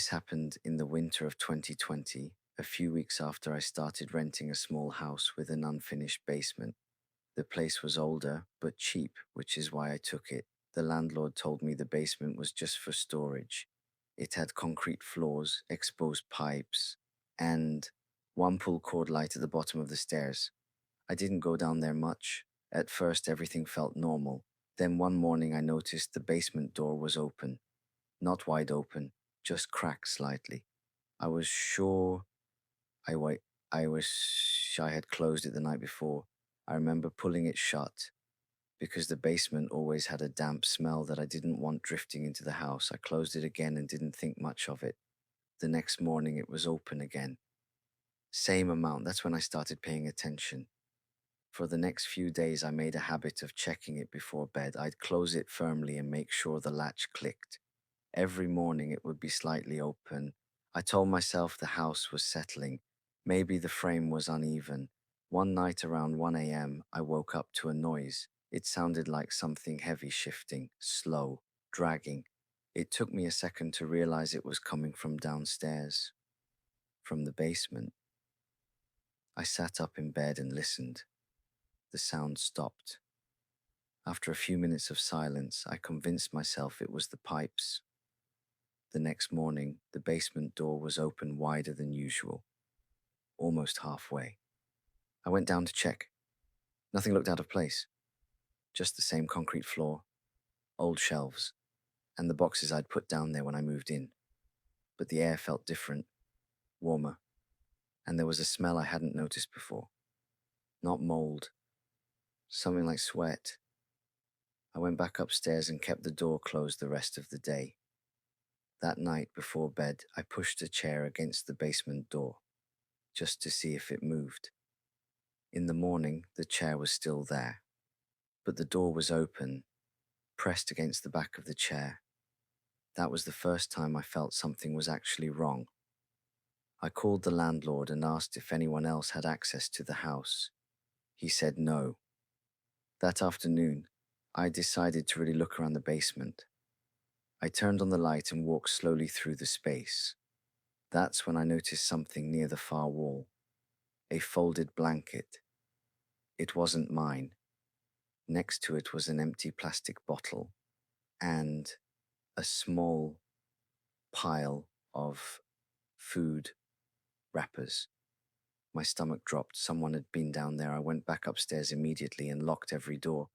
This happened in the winter of 2020, a few weeks after I started renting a small house with an unfinished basement. The place was older, but cheap, which is why I took it. The landlord told me the basement was just for storage. It had concrete floors, exposed pipes, and one pull cord light at the bottom of the stairs. I didn't go down there much. At first, everything felt normal. Then one morning, I noticed the basement door was open. Not wide open, just cracked slightly. I was sure I wait. I was I had closed it the night before. I remember pulling it shut because the basement always had a damp smell that I didn't want drifting into the house. I closed it again and didn't think much of it. The next morning it was open again. Same amount. That's when I started paying attention. For the next few days, I made a habit of checking it before bed. I'd close it firmly and make sure the latch clicked. Every morning it would be slightly open. I told myself the house was settling. Maybe the frame was uneven. One night around 1 a.m., I woke up to a noise. It sounded like something heavy shifting, slow, dragging. It took me a second to realize it was coming from downstairs, from the basement. I sat up in bed and listened. The sound stopped. After a few minutes of silence, I convinced myself it was the pipes. The next morning, the basement door was open wider than usual, almost halfway. I went down to check. Nothing looked out of place. Just the same concrete floor, old shelves, and the boxes I'd put down there when I moved in. But the air felt different, warmer, and there was a smell I hadn't noticed before. Not mold, something like sweat. I went back upstairs and kept the door closed the rest of the day. That night before bed, I pushed a chair against the basement door, just to see if it moved. In the morning, the chair was still there, but the door was open, pressed against the back of the chair. That was the first time I felt something was actually wrong. I called the landlord and asked if anyone else had access to the house. He said no. That afternoon, I decided to really look around the basement. I turned on the light and walked slowly through the space. That's when I noticed something near the far wall. A folded blanket. It wasn't mine. Next to it was an empty plastic bottle and a small pile of food wrappers. My stomach dropped. Someone had been down there. I went back upstairs immediately and locked every door.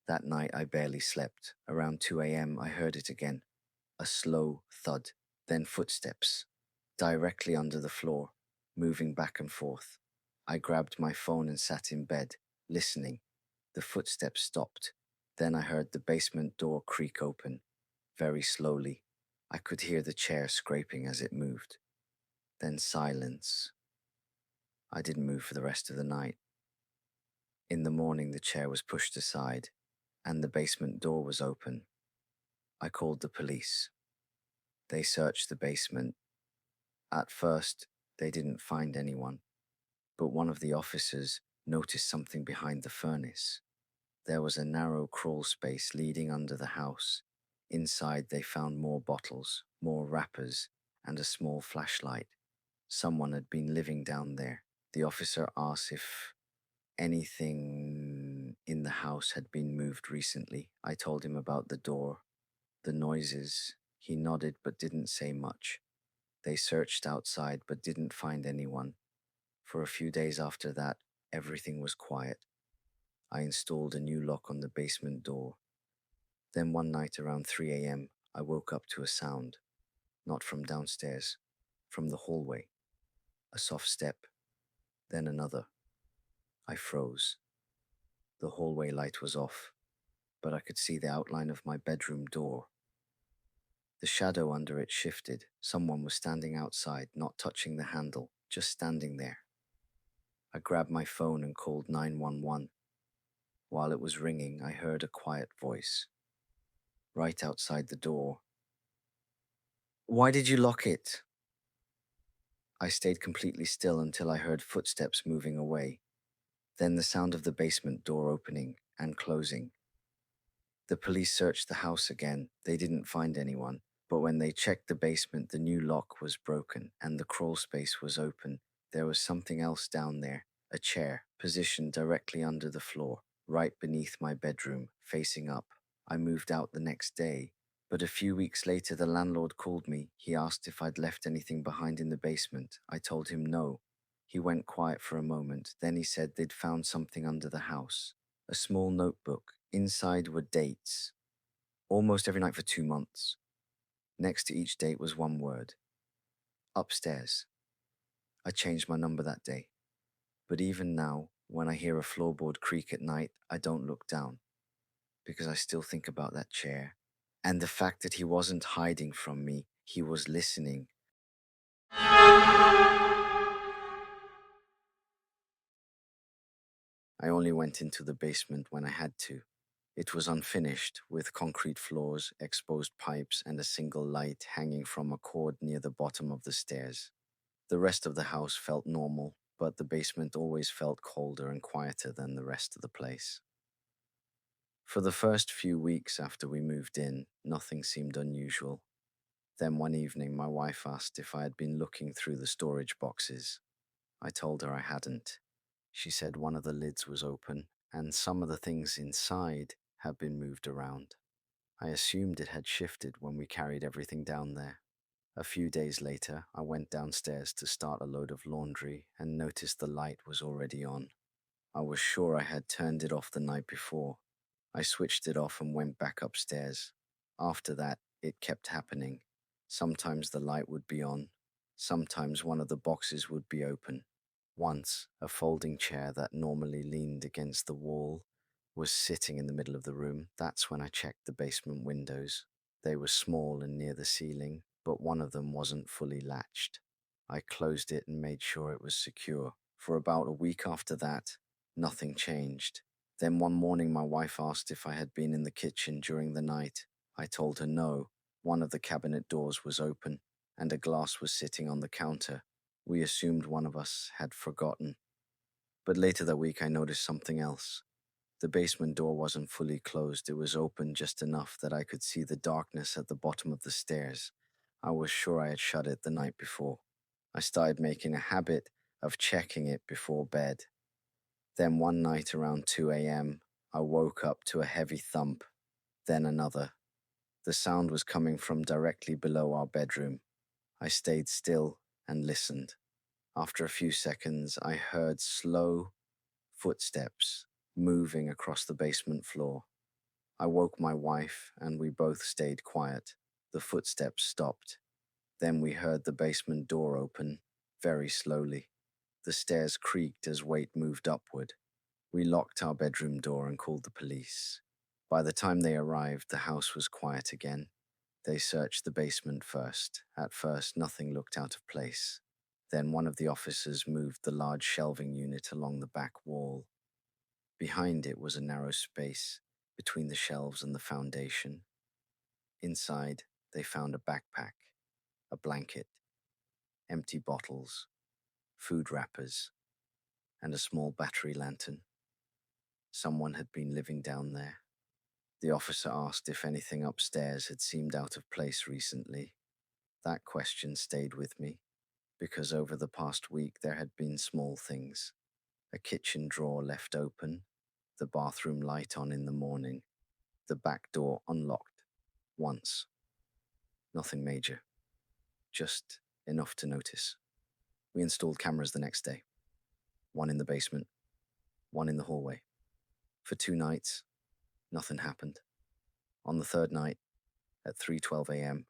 That night I barely slept. Around 2 a.m. I heard it again. A slow thud, then footsteps, directly under the floor, moving back and forth. I grabbed my phone and sat in bed, listening. The footsteps stopped. Then I heard the basement door creak open, very slowly. I could hear the chair scraping as it moved. Then silence. I didn't move for the rest of the night. In the morning, the chair was pushed aside, and the basement door was open. I called the police. They searched the basement. At first, they didn't find anyone, but one of the officers noticed something behind the furnace. There was a narrow crawl space leading under the house. Inside, they found more bottles, more wrappers, and a small flashlight. Someone had been living down there. The officer asked if anything in the house had been moved recently. I told him about the door, the noises. He nodded but didn't say much. They searched outside but didn't find anyone. For a few days after that, everything was quiet. I installed a new lock on the basement door. Then one night around 3 a.m., I woke up to a sound, not from downstairs, from the hallway. A soft step, then another. I froze. The hallway light was off, but I could see the outline of my bedroom door. The shadow under it shifted. Someone was standing outside, not touching the handle, just standing there. I grabbed my phone and called 911. While it was ringing, I heard a quiet voice, right outside the door. "Why did you lock it?" I stayed completely still until I heard footsteps moving away, then the sound of the basement door opening and closing. The police searched the house again. They didn't find anyone, But when they checked the basement, the new lock was broken and the crawl space was open. There was something else down there, a chair, positioned directly under the floor, right beneath my bedroom, facing up. I moved out the next day, but a few weeks later the landlord called me. He asked if I'd left anything behind in the basement. I told him no. He went quiet for a moment, then he said they'd found something under the house. A small notebook. Inside were dates, almost every night for 2 months. Next to each date was one word: upstairs. I changed my number that day. But even now, when I hear a floorboard creak at night, I don't look down, because I still think about that chair and the fact that he wasn't hiding from me, he was listening. I only went into the basement when I had to. It was unfinished, with concrete floors, exposed pipes, and a single light hanging from a cord near the bottom of the stairs. The rest of the house felt normal, but the basement always felt colder and quieter than the rest of the place. For the first few weeks after we moved in, nothing seemed unusual. Then one evening, my wife asked if I had been looking through the storage boxes. I told her I hadn't. She said one of the lids was open, and some of the things inside had been moved around. I assumed it had shifted when we carried everything down there. A few days later, I went downstairs to start a load of laundry and noticed the light was already on. I was sure I had turned it off the night before. I switched it off and went back upstairs. After that, it kept happening. Sometimes the light would be on. Sometimes one of the boxes would be open. Once, a folding chair that normally leaned against the wall was sitting in the middle of the room. That's when I checked the basement windows. They were small and near the ceiling, but one of them wasn't fully latched. I closed it and made sure it was secure. For about a week after that, nothing changed. Then one morning my wife asked if I had been in the kitchen during the night. I told her no. One of the cabinet doors was open, and a glass was sitting on the counter. We assumed one of us had forgotten. But later that week I noticed something else. The basement door wasn't fully closed. It was open just enough that I could see the darkness at the bottom of the stairs. I was sure I had shut it the night before. I started making a habit of checking it before bed. Then one night around 2 a.m., I woke up to a heavy thump, then another. The sound was coming from directly below our bedroom. I stayed still and listened. After a few seconds, I heard slow footsteps moving across the basement floor. I woke my wife and we both stayed quiet. The footsteps stopped. Then we heard the basement door open, very slowly. The stairs creaked as weight moved upward. We locked our bedroom door and called the police. By the time they arrived, the house was quiet again. They searched the basement first. At first, nothing looked out of place. Then one of the officers moved the large shelving unit along the back wall. Behind it was a narrow space between the shelves and the foundation. Inside, they found a backpack, a blanket, empty bottles, food wrappers, and a small battery lantern. Someone had been living down there. The officer asked if anything upstairs had seemed out of place recently. That question stayed with me, because over the past week there had been small things. A kitchen drawer left open, the bathroom light on in the morning, the back door unlocked once. Nothing major, just enough to notice. We installed cameras the next day. One in the basement, one in the hallway. For 2 nights, nothing happened. On the third night, at 3:12 a.m.,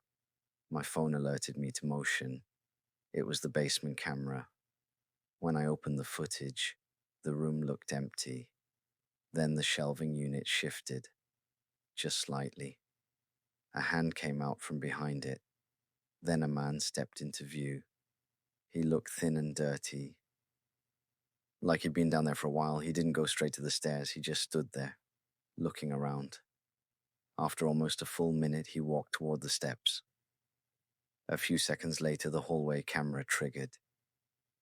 my phone alerted me to motion. It was the basement camera. When I opened the footage, the room looked empty. Then the shelving unit shifted, just slightly. A hand came out from behind it. Then a man stepped into view. He looked thin and dirty. Like he'd been down there for a while, he didn't go straight to the stairs. He just stood there, looking around. After almost a full minute, he walked toward the steps. A few seconds later, the hallway camera triggered.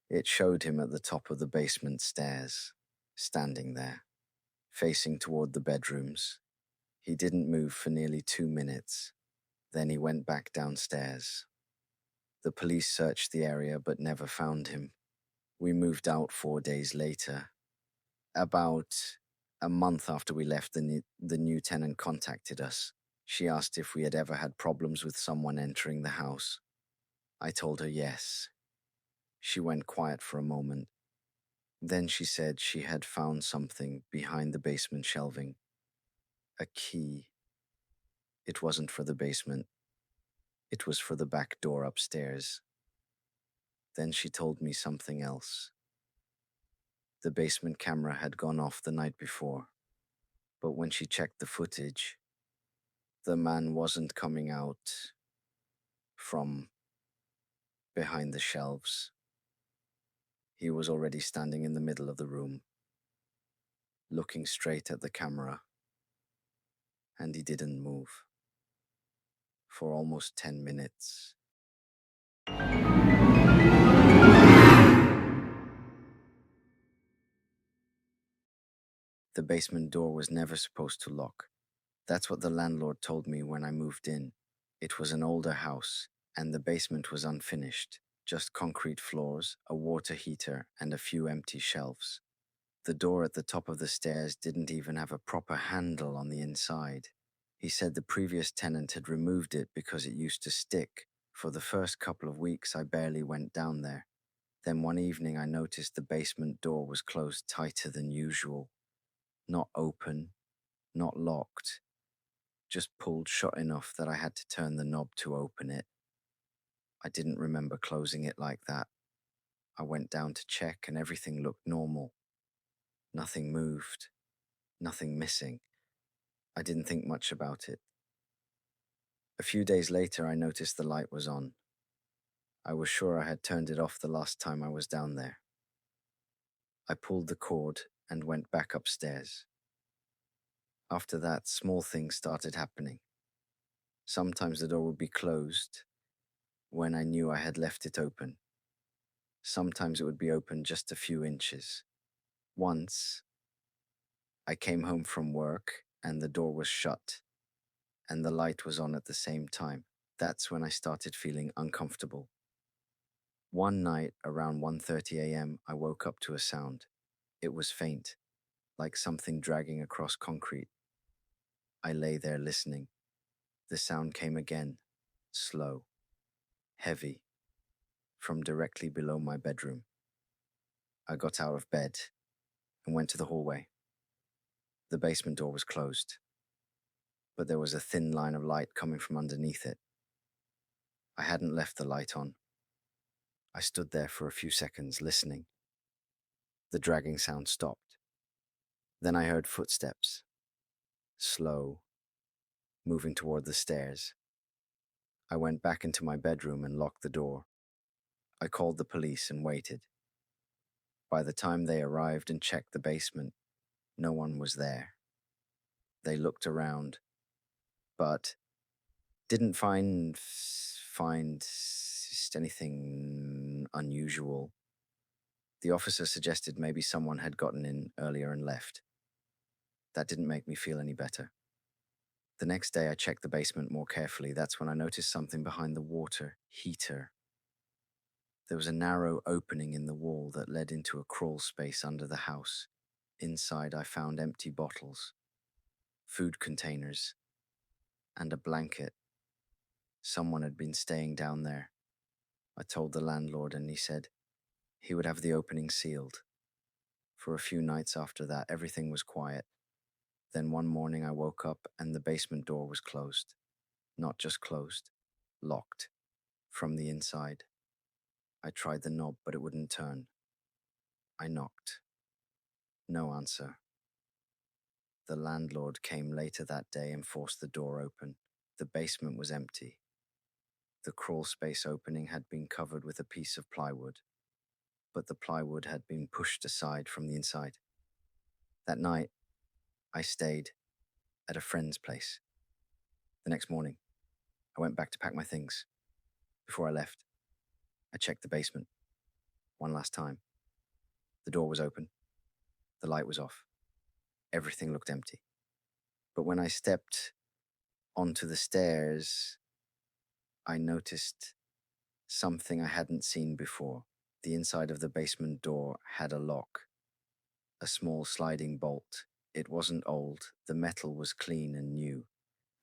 It showed him at the top of the basement stairs, standing there, facing toward the bedrooms. He didn't move for nearly 2 minutes. Then he went back downstairs. The police searched the area but never found him. We moved out 4 days later. About a month after we left, the new tenant contacted us. She asked if we had ever had problems with someone entering the house. I told her yes. She went quiet for a moment. Then she said she had found something behind the basement shelving. A key. It wasn't for the basement. It was for the back door upstairs. Then she told me something else. The basement camera had gone off the night before, but when she checked the footage, the man wasn't coming out from behind the shelves. He was already standing in the middle of the room, looking straight at the camera, and he didn't move for almost 10 minutes. The basement door was never supposed to lock. That's what the landlord told me when I moved in. It was an older house, and the basement was unfinished. Just concrete floors, a water heater, and a few empty shelves. The door at the top of the stairs didn't even have a proper handle on the inside. He said the previous tenant had removed it because it used to stick. For the first couple of weeks, I barely went down there. Then one evening, I noticed the basement door was closed tighter than usual. Not open, not locked, just pulled shut enough that I had to turn the knob to open it. I didn't remember closing it like that. I went down to check and everything looked normal. Nothing moved, nothing missing. I didn't think much about it. A few days later, I noticed the light was on. I was sure I had turned it off the last time I was down there. I pulled the cord and went back upstairs. After that, small things started happening. Sometimes the door would be closed when I knew I had left it open. Sometimes it would be open just a few inches. Once, I came home from work and the door was shut and the light was on at the same time. That's when I started feeling uncomfortable. One night around 1:30 a.m., I woke up to a sound. It was faint, like something dragging across concrete. I lay there listening. The sound came again, slow, heavy, from directly below my bedroom. I got out of bed and went to the hallway. The basement door was closed, but there was a thin line of light coming from underneath it. I hadn't left the light on. I stood there for a few seconds, listening. The dragging sound stopped. Then I heard footsteps, slow, moving toward the stairs. I went back into my bedroom and locked the door. I called the police and waited. By the time they arrived and checked the basement, no one was there. They looked around, but didn't find anything unusual. The officer suggested maybe someone had gotten in earlier and left. That didn't make me feel any better. The next day, I checked the basement more carefully. That's when I noticed something behind the water heater. There was a narrow opening in the wall that led into a crawl space under the house. Inside, I found empty bottles, food containers, and a blanket. Someone had been staying down there. I told the landlord, and he said he would have the opening sealed. For a few nights after that, everything was quiet. Then one morning I woke up and the basement door was closed. Not just closed, locked, from the inside. I tried the knob, but it wouldn't turn. I knocked. No answer. The landlord came later that day and forced the door open. The basement was empty. The crawl space opening had been covered with a piece of plywood, but the plywood had been pushed aside from the inside. That night, I stayed at a friend's place. The next morning, I went back to pack my things. Before I left, I checked the basement one last time. The door was open. The light was off. Everything looked empty. But when I stepped onto the stairs, I noticed something I hadn't seen before. The inside of the basement door had a lock, a small sliding bolt. It wasn't old, the metal was clean and new,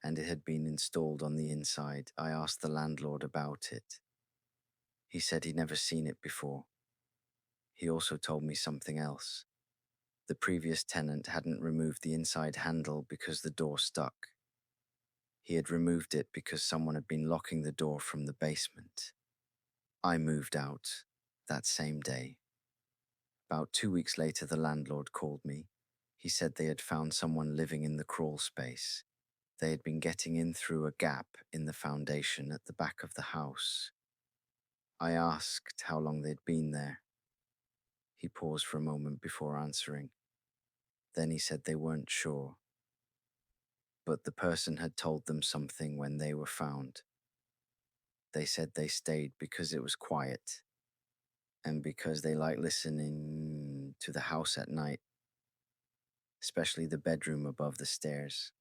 and it had been installed on the inside. I asked the landlord about it. He said he'd never seen it before. He also told me something else. The previous tenant hadn't removed the inside handle because the door stuck. He had removed it because someone had been locking the door from the basement. I moved out that same day. About 2 weeks later, the landlord called me. He said they had found someone living in the crawl space. They had been getting in through a gap in the foundation at the back of the house. I asked how long they'd been there. He paused for a moment before answering. Then he said they weren't sure, but the person had told them something when they were found. They said they stayed because it was quiet and because they liked listening to the house at night, especially the bedroom above the stairs.